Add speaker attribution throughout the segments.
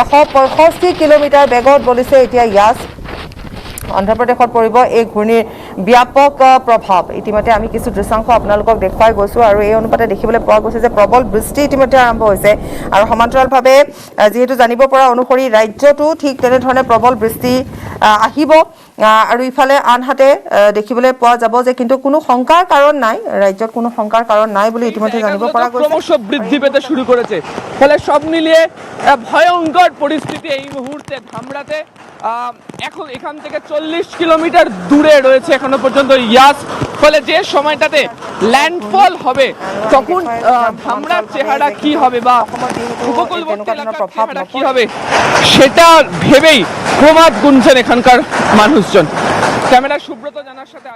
Speaker 1: 165 kilometre বেগত বলিছে এতিয়া ইয়াছ। অন্ধ্ৰপ্ৰদেশত পৰিব এই ঘূৰ্ণীৰ ব্যাপক প্ৰভাৱ। ইতিমধ্যে আমি কিছু দৃশ্যাংশ আপোনালোকক দেখুৱাই গৈছোঁ আৰু এই অনুপাতে দেখিবলৈ পোৱা গৈছে যে প্ৰবল বৃষ্টি ইতিমধ্যে আৰম্ভ হৈছে আৰু সমান্তৰালভাৱে যিহেতু জানিব পৰা অনুসৰি ৰাজ্যটো ঠিক তেনেধৰণে প্ৰবল বৃষ্টি আহিব আৰু ইফালে আনহাতে দেখিবলৈ পোৱা যাব যে কিন্তু কোনো শংকাৰ কাৰণ নাই, ৰাজ্যত কোনো শংকাৰ কাৰণ নাই বুলি ইতিমধ্যে জানিব পৰা গৈছে।
Speaker 2: ক্রমশ বৃদ্ধি পেতে শুরু করেছে, ফলে সব মিলিয়ে ভয়ঙ্কর পরিস্থিতি এই মুহূর্তে ধামরাতে। এখন এখান থেকে 40 কিলোমিটার দূরে রয়েছে এখনো পর্যন্ত ইয়াস, ফলে যে সময়টাতে ল্যান্ডফল হবে তখন ধামরার চেহারা কি হবে বা উপকূলবর্তী এলাকার চেহারা কি হবে সেটা ভেবেই ক্রমাৎ গুনছেন এখানকার মানুষজন। ক্যামেরা সুব্রত জানার সাথে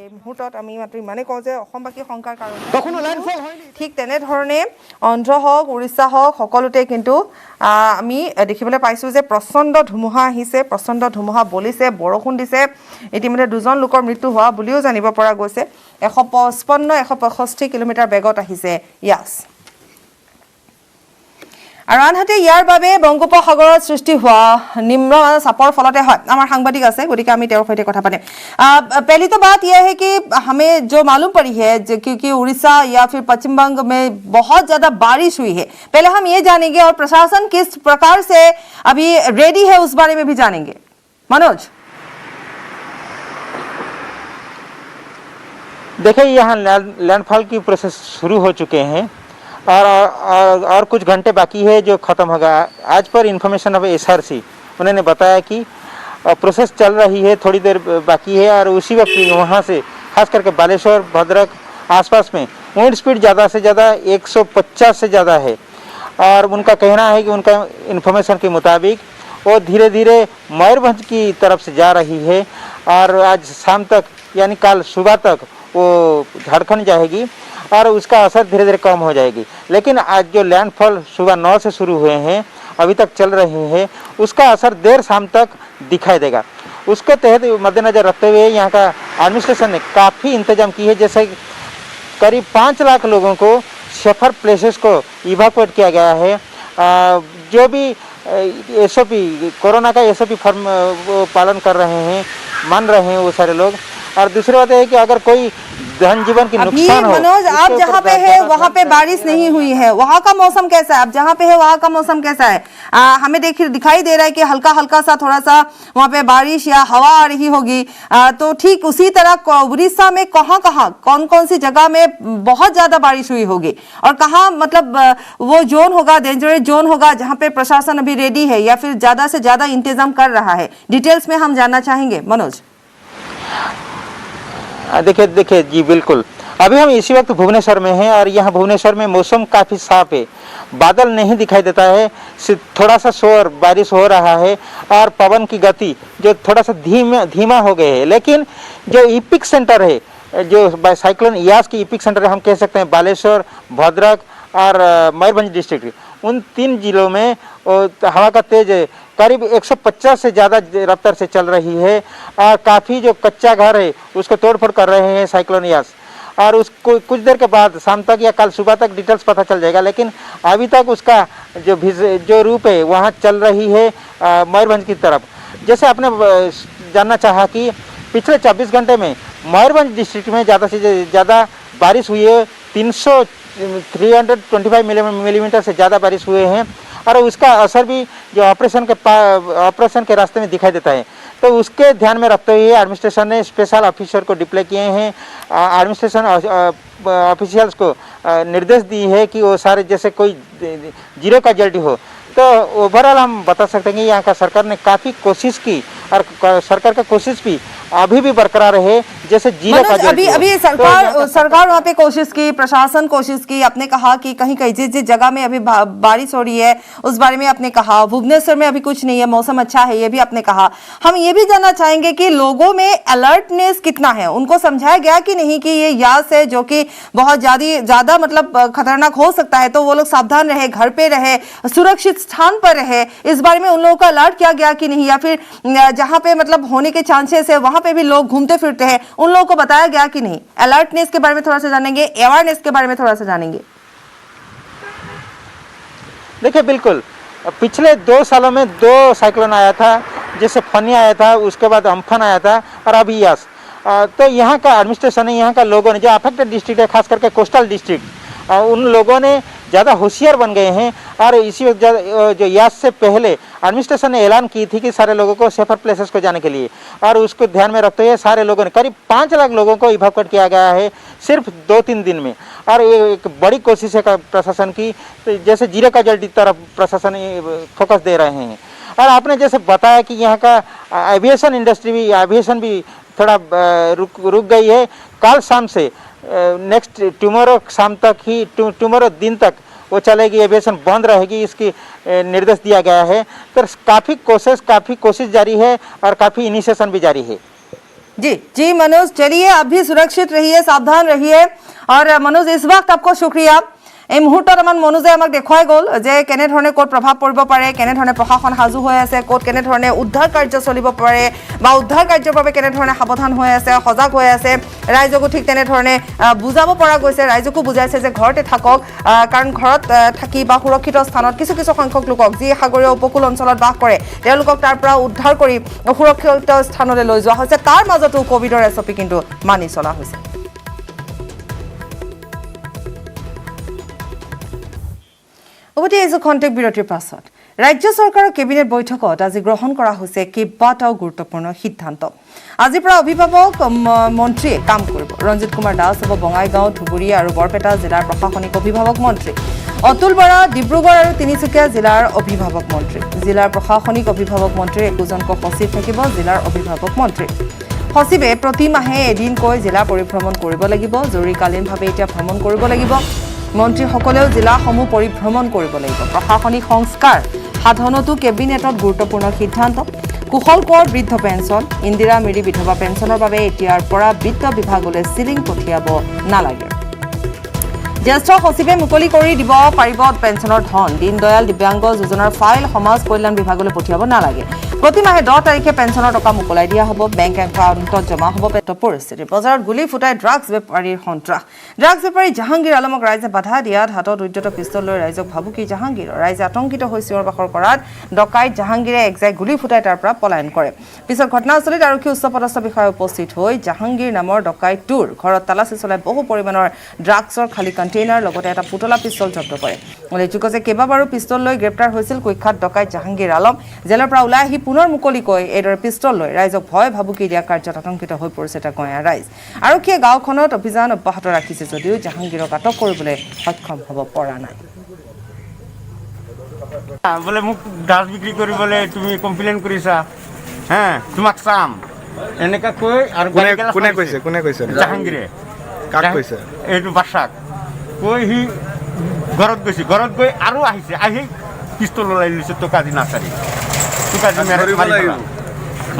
Speaker 1: এই মুহূৰ্তত আমি মাত্ৰ ইমানেই কওঁ যে অসমবাসী শংকাৰ কাৰণে কখনো ল্যান্ডফল হয়নি। ঠিক তেনেধৰণে অন্ধ্ৰ হওক উৰিষ্যা হওক সকলোতে কিন্তু আমি দেখিবলৈ পাইছোঁ যে প্ৰচণ্ড ধুমুহা আহিছে, প্ৰচণ্ড ধুমুহা বলিছে, বৰষুণ দিছে। ইতিমধ্যে 2জন লোকৰ মৃত্যু হোৱা বুলিও জানিব পৰা গৈছে। 165 কিলোমিটাৰ বেগত আহিছে ইয়াছ। আৰু আনহাতে ইয়াৰ বাবে বংগোপসাগৰত সৃষ্টি হোৱা নিম্ন চাপৰ ফলতে হয়। আমাৰ সাংবাদিক আছে, গতিকে আমি তেওঁৰ সৈতে কথা পাতিম। पहली तो बात यह है कि हमें जो मालूम पड़ी है क्योंकि उड़ीसा या फिर पश्चिम बंग में बहुत ज़्यादा बारिश हुई है, पहले हम ये जानेंगे और प्रशासन किस प्रकार से अभी रेडी है उस बारे में भी जानेंगे। मनोज,
Speaker 3: देखिए यहाँ लैंडफॉल की प्रोसेस शुरू हो चुके हैं और कुछ घंटे बाकी है जो ख़त्म होगा। आज पर इंफॉर्मेशन ऑफ एसआरसी उन्होंने बताया कि प्रोसेस चल रही है, थोड़ी देर बाकी है और उसी वक्त वहाँ से खास करके बालेश्वर भद्रक आसपास में विंड स्पीड ज़्यादा से ज़्यादा 150 से ज़्यादा है और उनका कहना है कि उनका इंफॉर्मेशन के मुताबिक वो धीरे धीरे मयूरभंज की तरफ से जा रही है और आज शाम तक यानी कल सुबह तक वो झारखंड जाएगी और उसका असर धीरे धीरे कम हो जाएगी। लेकिन आज जो लैंडफॉल सुबह 9 से शुरू हुए हैं अभी तक चल रहे हैं उसका असर देर शाम तक दिखाई देगा। उसके तहत मद्देनजर रखते हुए यहाँ का एडमिनिस्ट्रेशन ने काफ़ी इंतजाम की है। जैसे करीब 5 लाख लोगों को सेफर प्लेसेस को इवाकुएट किया गया है। जो भी एसओपी कोरोना का एसओपी फॉर्म पालन कर रहे हैं, मान रहे हैं वो सारे लोग। और दूसरी बात है कि अगर कोई धन जीवन की नुकसान हो।
Speaker 1: मनोज, आप जहाँ पे है वहाँ पे बारिश नहीं हुई है, वहाँ का मौसम कैसा है? आप जहाँ पे है वहाँ का मौसम कैसा है? हमें दिखाई दे रहा है कि हल्का हल्का सा थोड़ा सा वहाँ पे बारिश या हवा आ रही होगी। तो ठीक उसी तरह उड़ीसा में कहाँ कहाँ कौन कौन सी जगह में बहुत ज्यादा बारिश हुई होगी और कहाँ मतलब वो जोन होगा, डेंजरस जोन होगा जहाँ पे प्रशासन अभी रेडी है या फिर ज्यादा से ज्यादा इंतजाम कर रहा है? डिटेल्स में हम जानना चाहेंगे मनोज।
Speaker 3: देखिए जी बिल्कुल, अभी हम इसी वक्त भुवनेश्वर में हैं और यहाँ भुवनेश्वर में मौसम काफ़ी साफ है, बादल नहीं दिखाई देता है, थोड़ा सा शोर बारिश हो रहा है और पवन की गति जो थोड़ा सा धीमा हो गए है। लेकिन जो इपिक सेंटर है, जो साइक्लोन यास की इपिक सेंटर हम कह सकते हैं बालेश्वर, भद्रक और मयूरभंज डिस्ट्रिक्ट, उन 3 जिलों में हवा का तेज करीब 150 से ज़्यादा रफ्तार से चल रही है और काफ़ी जो कच्चा घर है उसको तोड़फोड़ कर रहे हैं साइक्लोन यास। और उसको कुछ देर के बाद शाम तक या कल सुबह तक डिटेल्स पता चल जाएगा। लेकिन अभी तक उसका जो रूप है वहाँ चल रही है मयूरभंज की तरफ। जैसे आपने जानना चाहा कि पिछले 24 घंटे में मयूरभंज डिस्ट्रिक्ट में ज़्यादा से ज़्यादा बारिश हुई है, 325 मिलीमीटर से ज़्यादा बारिश हुए हैं और उसका असर भी जो ऑपरेशन के रास्ते में दिखाई देता है। तो उसके ध्यान में रखते हुए एडमिनिस्ट्रेशन ने स्पेशल ऑफिसर को डिप्लॉय किए हैं। एडमिनिस्ट्रेशन ऑफिशियल्स को निर्देश दी है कि वो सारे जैसे कोई जीरो कैजुअल्टी हो। तो ओवरऑल हम बता सकते हैं कि यहाँ का सरकार ने काफ़ी कोशिश की और सरकार का कोशिश भी अभी भी बरकरार है, जैसे जीरो
Speaker 1: अभी सरकार वहाँ पे कोशिश की, प्रशासन कोशिश की। आपने कहा कि कहीं कहीं जिस जगह में अभी बारिश हो रही है उस बारे में आपने कहा, भुवनेश्वर में अभी कुछ नहीं है, मौसम अच्छा है, ये भी आपने कहा। हम ये भी जानना चाहेंगे कि लोगों में अलर्टनेस कितना है, उनको समझाया गया कि नहीं कि ये यास है जो कि बहुत ज्यादा मतलब खतरनाक हो सकता है, तो वो लोग सावधान रहे, घर पे रहे, सुरक्षित स्थान पर रहे। इस बारे में उन लोगों का अलर्ट किया गया कि नहीं, या फिर जहां पे मतलब होने के चांसेस है वहां पे भी लोग घूमते फिरते हैं, उन लोगों को बताया गया कि नहीं? अलर्टनेस के बारे में थोड़ा सा जानेंगे, अवेयरनेस के बारे में थोड़ा सा जानेंगे।
Speaker 3: देखिए बिल्कुल पिछले 2 सालों में 2 साइक्लोन आया था, जैसे फनी आया था, उसके बाद अम्फन आया था और अभी यास। तो यहाँ का एडमिनिस्ट्रेशन है, यहाँ का लोगों ने, जो अफेक्टेड डिस्ट्रिक्ट है खास करके कोस्टल डिस्ट्रिक्ट, उन लोगों ने ज़्यादा होशियार बन गए हैं। और इसी वक्त जो यास से पहले एडमिनिस्ट्रेशन ने ऐलान की थी कि सारे लोगों को सेफर प्लेसेस को जाने के लिए, और उसको ध्यान में रखते हुए सारे लोगों ने, करीब 5 लाख लोगों को इवैक्यूएट किया गया है सिर्फ 2-3 दिन में। और ये एक बड़ी कोशिश है प्रशासन की, तो जैसे जीरो का जल्दी तरफ प्रशासन फोकस दे रहे हैं। और आपने जैसे बताया कि यहाँ का एविएशन इंडस्ट्री भी, एविएशन भी थोड़ा रुक गई है। कल शाम से नेक्स्ट टुमारो शाम तक ही, टुमारो दिन तक वो चलेगी, एविएशन बंद रहेगी, इसकी निर्देश दिया गया है। तो काफ़ी कोशिश जारी है और काफ़ी इनिशिएशन भी जारी है।
Speaker 1: जी मनोज, चलिए आप भी सुरक्षित रहिए, सावधान रहिए। और मनोज, इस वक्त आपको शुक्रिया। এই মুহূৰ্তত আমাৰ মনোজে আমাক দেখুৱাই গ'ল যে কেনেধৰণে ক'ত প্ৰভাৱ পৰিব পাৰে, কেনেধৰণে প্ৰশাসন সাজু হৈ আছে, ক'ত কেনেধৰণে উদ্ধাৰ কাৰ্য চলিব পাৰে বা উদ্ধাৰ কাৰ্যৰ বাবে কেনেধৰণে সাৱধান হৈ আছে, সজাগ হৈ আছে। ৰাইজকো ঠিক তেনেধৰণে বুজাব পৰা গৈছে, ৰাইজকো বুজাইছে যে ঘৰতে থাকক, কাৰণ ঘৰত থাকি বা সুৰক্ষিত স্থানত কিছু সংখ্যক লোকক, যি সাগৰীয় উপকূল অঞ্চলত বাস কৰে, তেওঁলোকক তাৰ পৰা উদ্ধাৰ কৰি সুৰক্ষিত স্থানলৈ লৈ যোৱা হৈছে। তাৰ মাজতো কোভিডৰ SOP কিন্তু মানি চলা হৈছে। উভতি আহিছোঁ খন্তেক বিৰতিৰ পাছত। ৰাজ্য চৰকাৰৰ কেবিনেট বৈঠকত আজি গ্ৰহণ কৰা হৈছে কেইবাটাও গুৰুত্বপূৰ্ণ সিদ্ধান্ত। আজিৰ পৰা অভিভাৱক মন্ত্ৰীয়ে কাম কৰিব। ৰঞ্জিত কুমাৰ দাস হ'ব বঙাইগাঁও, ধুবুৰী আৰু বৰপেটা জিলাৰ প্ৰশাসনিক অভিভাৱক মন্ত্ৰী। অতুল বৰা ডিব্ৰুগড় আৰু তিনিচুকীয়া জিলাৰ অভিভাৱক মন্ত্ৰী। জিলাৰ প্ৰশাসনিক অভিভাৱক মন্ত্ৰীৰ একোজনকৈ সচিব থাকিব জিলাৰ অভিভাৱক মন্ত্ৰী। সচিবে প্ৰতি মাহে এদিনকৈ জিলা পৰিভ্ৰমণ কৰিব লাগিব। জৰুৰীকালীনভাৱে এতিয়া ভ্ৰমণ কৰিব লাগিব। মন্ত্ৰীসকলেও জিলাসমূহ পৰিভ্ৰমণ কৰিব লাগিব। প্ৰশাসনিক সংস্কাৰ সাধনতো কেবিনেটত গুৰুত্বপূৰ্ণ সিদ্ধান্ত। কুশল কোঁৱৰ বৃদ্ধ পেঞ্চন, ইন্দিৰা মিৰি বিধৱা পেঞ্চনৰ বাবে এতিয়াৰ পৰা বিত্ত বিভাগলৈ চিলিং পঠিয়াব নালাগে। জ্যেষ্ঠ সচিবে মুকলি কৰি দিব পাৰিব পেঞ্চনৰ ধন। দীনদয়াল দিব্যাংগ যোজনাৰ ফাইল সমাজ কল্যাণ বিভাগলৈ পঠিয়াব নালাগে। প্ৰতি মাহে 10 তাৰিখে পেঞ্চনৰ টকা মোকলাই দিয়া হ'ব। বেংক একাউণ্টত জমা হ'ব। পৰিস্থিতি বজাৰত গুলী ফুটাই ড্ৰাগছ বেপাৰীৰ সন্ত্ৰাস। ড্ৰাগছ বেপাৰী জাহাংগীৰ আলমক ৰাইজে বাধা দিয়াত হাতত উদ্যত পিষ্টল লৈ ৰাইজক ভাবুকি জাহাংগীৰ। ৰাইজে আতংকিত হৈ চিঞৰ বাখৰ কৰাত ডকাইত জাহাংগীৰে একজাই গুলী ফুটাই তাৰ পৰা পলায়ন কৰে। পিছত ঘটনাস্থলীত আৰক্ষী উচ্চপদস্থ বিষয়া উপস্থিত হৈ জাহাংগীৰ নামৰ ডকাইটোৰ ঘৰত তালাচী চলাই বহু পৰিমাণৰ ড্ৰাগছৰ খালী কণ্টেইনাৰ লগতে এটা পুতলা পিষ্টল জব্দ কৰে। উল্লেখযোগ্য যে কেইবাবাৰো পিষ্টল লৈ গ্ৰেপ্তাৰ হৈছিল কুখ্যাত ডকাইত জাহাংগীৰ আলম। জেলৰ পৰা ওলাই আহি পুনৰ মুকলিকৈ এইদৰে পিষ্টল লৈ ৰাইজক ভয় ভাবুকি দিয়া কাৰ্যত আতংকিত হৈ পৰিছে গঞা ৰাইজ। আৰক্ষীয়ে গাঁওখনত অভিযান অব্যাহত ৰাখিছে যদিও জাহাংগীৰক আটক কৰিবলৈ সক্ষম হ'ব পৰা নাই।
Speaker 4: বোলে মোক ড্ৰাগছ বিক্ৰী কৰিবলৈ তুমি কমপ্লেইন কৰিছা, তোমাক চাম এনেকৈ কৈ। আৰু
Speaker 5: কোনে কৈছে
Speaker 4: জাহাংগীৰে
Speaker 5: কাক কৈছে?
Speaker 4: এইটো বাচ্চাক কৈ সি ঘৰত গৈছে, ঘৰত গৈ আৰু আহিছে, আহি পিষ্টল ওলাই লৈছে। তোক আজি নাচাৰি, তোক আজি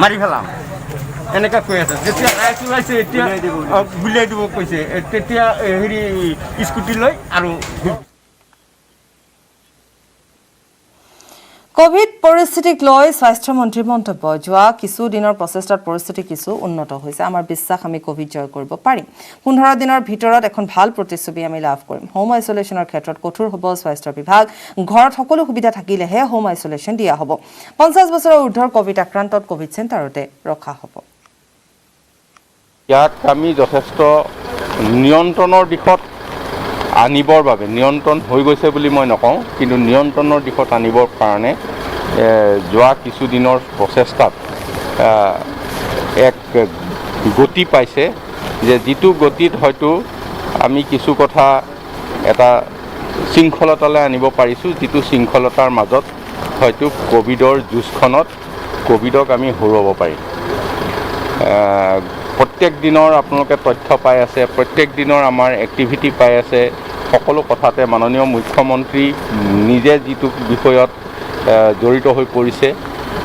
Speaker 4: মাৰি পেলাম এনেকৈ কৈ আছে। যেতিয়া ৰাইজ ওলাইছে এতিয়া গুলিয়াই দিব কৈছে, তেতিয়া হেৰি স্কুটি লৈ আৰু
Speaker 1: কোভিড পৰিস্থিতিক লৈ স্বাস্থ্যমন্ত্ৰীৰ মন্তব্য। যোৱা কিছুদিনৰ প্ৰচেষ্টাত পৰিস্থিতি কিছু উন্নত হৈছে। আমাৰ বিশ্বাস আমি কোভিড জয় কৰিব পাৰিম। 15 দিনৰ ভিতৰত এখন ভাল প্ৰতিচ্ছবি আমি লাভ কৰিম। হোম আইচলেশ্যনৰ ক্ষেত্ৰত কঠোৰ হ'ব স্বাস্থ্য বিভাগ। ঘৰত সকলো সুবিধা থাকিলেহে হোম আইচলেশ্যন দিয়া হ'ব। 50 বছৰৰ ঊৰ্ধৰ কোভিড আক্ৰান্তক কোভিড চেণ্টাৰতে ৰখা হ'ব।
Speaker 6: ইয়াক আমি যথেষ্ট নিয়ন্ত্ৰণৰ দিশত আনিবৰ বাবে, নিয়ন্ত্ৰণ হৈ গৈছে বুলি মই নকওঁ, কিন্তু নিয়ন্ত্ৰণৰ দিশত আনিবৰ কাৰণে যোৱা কিছুদিনৰ প্ৰচেষ্টাত এক গতি পাইছে, যে যিটো গতিত হয়তো আমি কিছু কথা এটা শৃংখলতালৈ আনিব পাৰিছোঁ, যিটো শৃংখলতাৰ মাজত হয়তো কোভিডৰ যুঁজখনত কোভিডক আমি হৰুৱাব পাৰিম। প্ৰত্যেক দিনৰ আপোনালোকে তথ্য পাই আছে, প্ৰত্যেক দিনৰ আমাৰ এক্টিভিটি পাই আছে। সকলো কথাতে মাননীয় মুখ্যমন্ত্ৰী নিজে যিটো বিষয়ত জড়িত হৈ পৰিছে,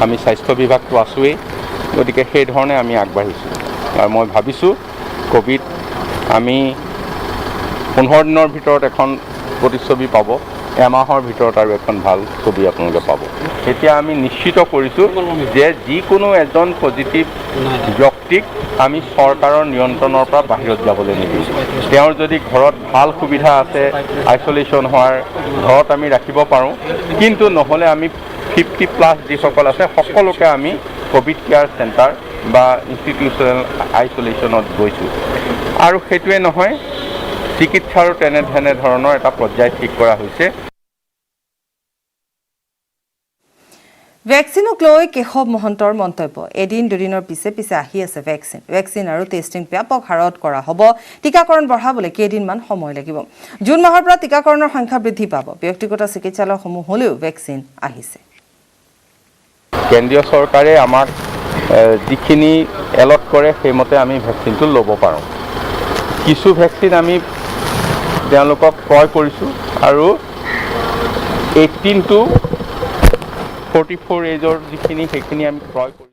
Speaker 6: আমি স্বাস্থ্য বিভাগটো আছোঁৱেই, গতিকে সেই ধৰণে আমি আগবাঢ়িছোঁ। আৰু মই ভাবিছোঁ কোভিড আমি 15 দিনৰ ভিতৰত এখন প্ৰতিচ্ছবি পাব, এমাহৰ ভিতৰত আৰু এখন ভাল ছবি আপোনালোকে পাব। এতিয়া আমি নিশ্চিত কৰিছোঁ যে যিকোনো এজন পজিটিভ ব্যক্তিক আমি চৰকাৰৰ নিয়ন্ত্ৰণৰ পৰা বাহিৰত যাবলৈ নিদিওঁ। তেওঁৰ যদি ঘৰত ভাল সুবিধা আছে, আইচলেশ্যন হোৱাৰ ঘৰত আমি ৰাখিব পাৰোঁ, কিন্তু নহ'লে আমি 50+ যিসকল আছে সকলোকে আমি ক'ভিড কেয়াৰ চেণ্টাৰ বা ইনষ্টিটিউচনেল আইচলেশ্যনত গৈছোঁ। আৰু সেইটোৱে নহয়, চিকিৎসাৰো তেনেধৰণৰ এটা পৰ্যায় ঠিক কৰা হৈছে।
Speaker 1: ভেকচিনক লৈ কেশৱ মহন্তৰ মন্তব্য, এদিন দুদিনৰ পিছে পিছে আহি আছে ভেকচিন আৰু টেষ্টিং ব্যাপক হাৰত কৰা হ'ব। টীকাকৰণ বঢ়াবলৈ কেইদিনমান সময় লাগিব। জুন মাহৰ পৰা টীকাকৰণৰ সংখ্যা বৃদ্ধি পাব। ব্যক্তিগত চিকিৎসালয়সমূহ হ'লেও ভেকচিন আহিছে।
Speaker 6: কেন্দ্ৰীয় চৰকাৰে আমাক যিখিনি এলট কৰে সেইমতে আমি ভেকচিনটো ল'ব পাৰোঁ। কিছু ভেকচিন আমি তেওঁলোকক ক্ৰয় কৰিছোঁ আৰু 18 to 44 এজৰ যিখিনি সেইখিনি আমি ক্ৰয় কৰিছোঁ।